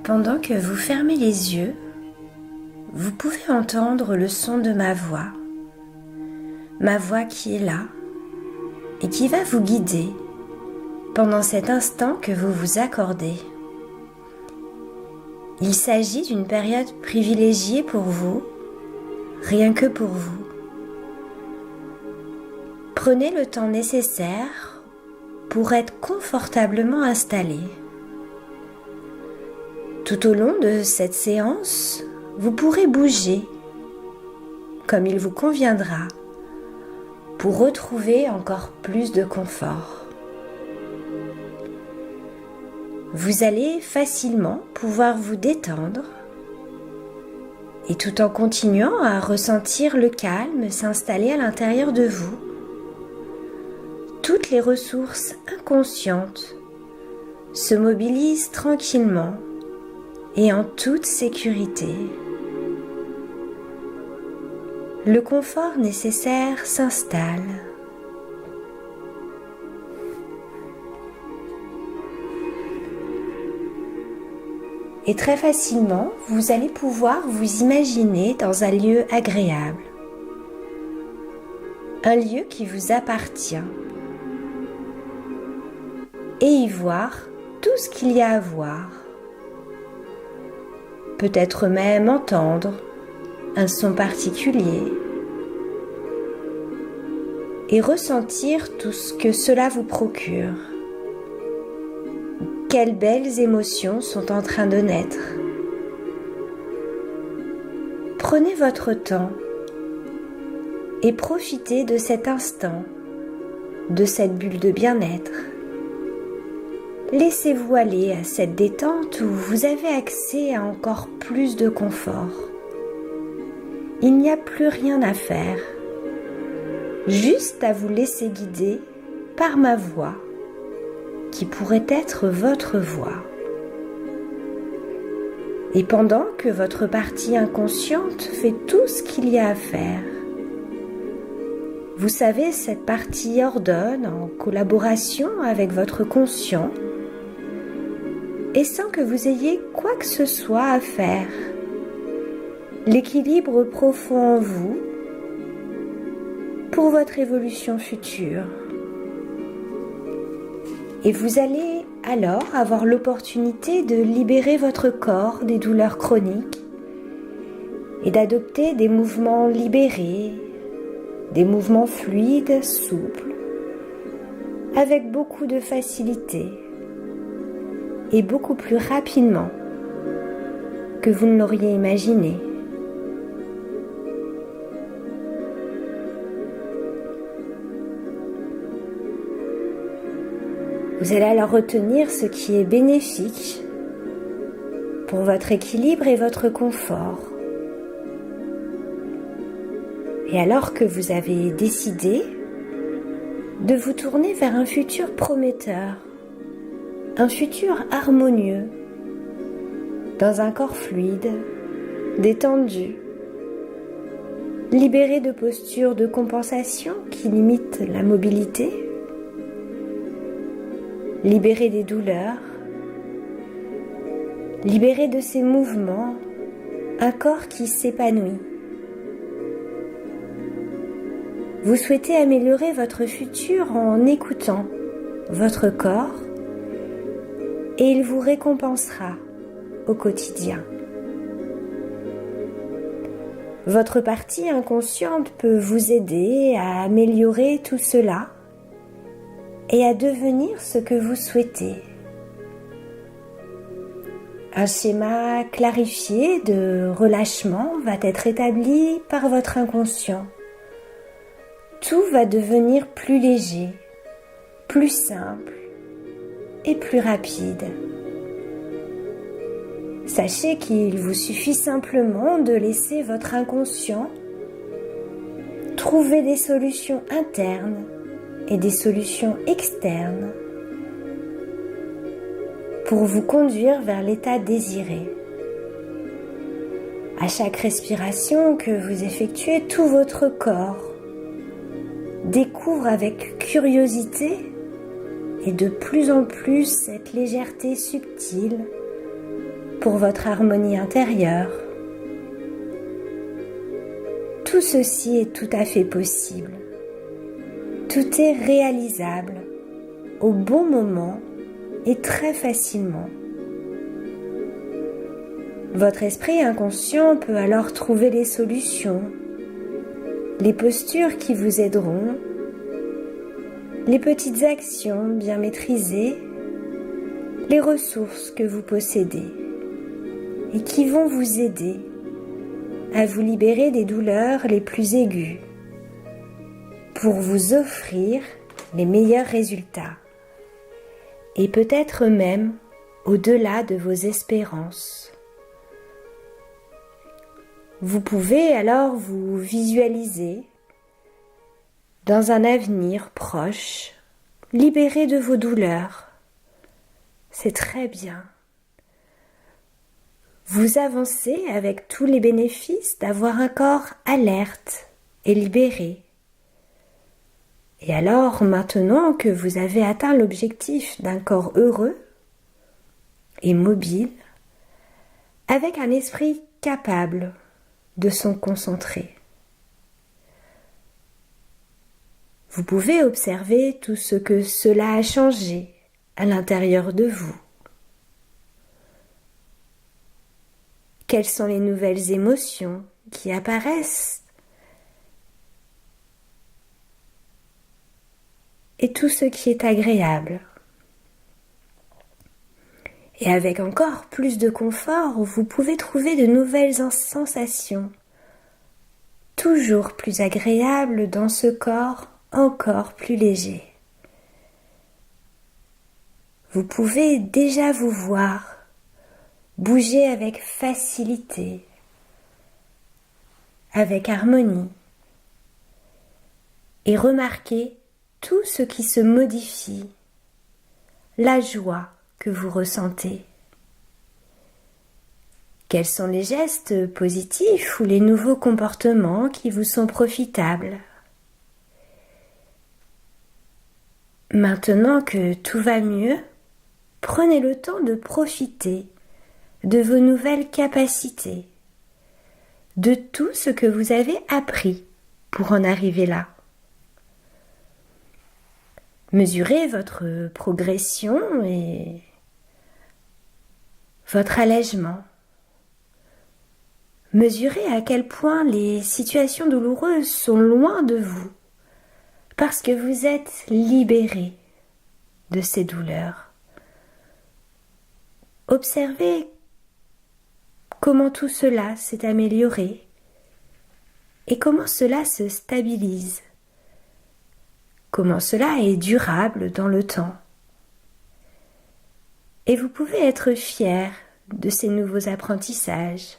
Pendant que vous fermez les yeux, vous pouvez entendre le son de ma voix qui est là et qui va vous guider pendant cet instant que vous vous accordez. Il s'agit d'une période privilégiée pour vous, rien que pour vous. Prenez le temps nécessaire pour être confortablement installé. Tout au long de cette séance, vous pourrez bouger comme il vous conviendra pour retrouver encore plus de confort. Vous allez facilement pouvoir vous détendre et tout en continuant à ressentir le calme s'installer à l'intérieur de vous, toutes les ressources inconscientes se mobilisent tranquillement et en toute sécurité. Le confort nécessaire s'installe. Et très facilement, vous allez pouvoir vous imaginer dans un lieu agréable. Un lieu qui vous appartient. Et y voir tout ce qu'il y a à voir. Peut-être même entendre un son particulier et ressentir tout ce que cela vous procure. Quelles belles émotions sont en train de naître. Prenez votre temps et profitez de cet instant, de cette bulle de bien-être. Laissez-vous aller à cette détente où vous avez accès à encore plus de confort. Il n'y a plus rien à faire, juste à vous laisser guider par ma voix, qui pourrait être votre voix. Et pendant que votre partie inconsciente fait tout ce qu'il y a à faire, vous savez, cette partie ordonne en collaboration avec votre conscient et sans que vous ayez quoi que ce soit à faire. L'équilibre profond en vous pour votre évolution future. Et vous allez alors avoir l'opportunité de libérer votre corps des douleurs chroniques et d'adopter des mouvements libérés, des mouvements fluides, souples, avec beaucoup de facilité et beaucoup plus rapidement que vous ne l'auriez imaginé. Vous allez alors retenir ce qui est bénéfique pour votre équilibre et votre confort. Et alors que vous avez décidé de vous tourner vers un futur prometteur, un futur harmonieux, dans un corps fluide, détendu, libéré de postures de compensation qui limitent la mobilité, libéré des douleurs, libéré de ces mouvements, un corps qui s'épanouit. Vous souhaitez améliorer votre futur en écoutant votre corps et il vous récompensera au quotidien. Votre partie inconsciente peut vous aider à améliorer tout cela et à devenir ce que vous souhaitez. Un schéma clarifié de relâchement va être établi par votre inconscient. Tout va devenir plus léger, plus simple et plus rapide. Sachez qu'il vous suffit simplement de laisser votre inconscient trouver des solutions internes et des solutions externes pour vous conduire vers l'état désiré. À chaque respiration que vous effectuez, tout votre corps découvre avec curiosité et de plus en plus cette légèreté subtile pour votre harmonie intérieure. Tout ceci est tout à fait possible. Tout est réalisable au bon moment et très facilement. Votre esprit inconscient peut alors trouver les solutions, les postures qui vous aideront, les petites actions bien maîtrisées, les ressources que vous possédez et qui vont vous aider à vous libérer des douleurs les plus aiguës pour vous offrir les meilleurs résultats et peut-être même au-delà de vos espérances. Vous pouvez alors vous visualiser dans un avenir proche, libéré de vos douleurs. C'est très bien. Vous avancez avec tous les bénéfices d'avoir un corps alerte et libéré. Et alors, maintenant que vous avez atteint l'objectif d'un corps heureux et mobile, avec un esprit capable de s'en concentrer, vous pouvez observer tout ce que cela a changé à l'intérieur de vous. Quelles sont les nouvelles émotions qui apparaissent et tout ce qui est agréable. Et avec encore plus de confort, vous pouvez trouver de nouvelles sensations, toujours plus agréables dans ce corps encore plus léger. Vous pouvez déjà vous voir bouger avec facilité, avec harmonie, et remarquer tout ce qui se modifie, la joie que vous ressentez. Quels sont les gestes positifs ou les nouveaux comportements qui vous sont profitables? Maintenant que tout va mieux, prenez le temps de profiter de vos nouvelles capacités, de tout ce que vous avez appris pour en arriver là. Mesurez votre progression et votre allègement. Mesurez à quel point les situations douloureuses sont loin de vous, parce que vous êtes libéré de ces douleurs. Observez comment tout cela s'est amélioré et comment cela se stabilise, comment cela est durable dans le temps. Et vous pouvez être fier de ces nouveaux apprentissages.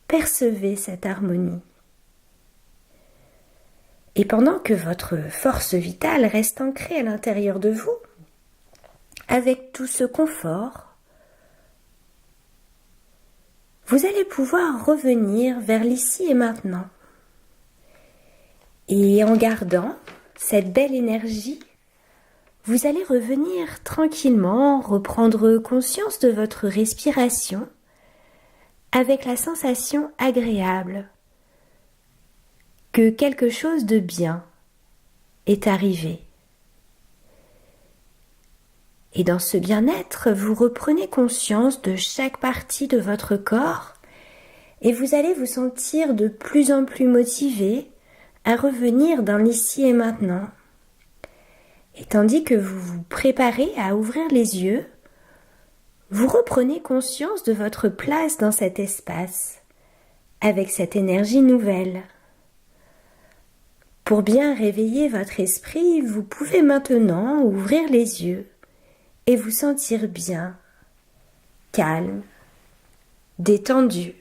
Percevez cette harmonie. Et pendant que votre force vitale reste ancrée à l'intérieur de vous, avec tout ce confort, vous allez pouvoir revenir vers l'ici et maintenant. Et en gardant cette belle énergie, vous allez revenir tranquillement, reprendre conscience de votre respiration avec la sensation agréable que quelque chose de bien est arrivé. Et dans ce bien-être, vous reprenez conscience de chaque partie de votre corps et vous allez vous sentir de plus en plus motivé à revenir dans l'ici et maintenant. Et tandis que vous vous préparez à ouvrir les yeux, vous reprenez conscience de votre place dans cet espace, avec cette énergie nouvelle. Pour bien réveiller votre esprit, vous pouvez maintenant ouvrir les yeux et vous sentir bien, calme, détendu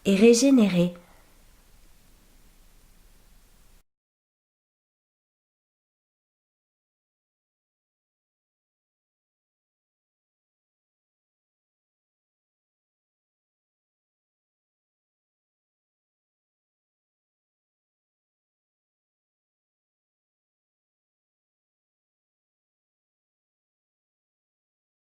et régénéré.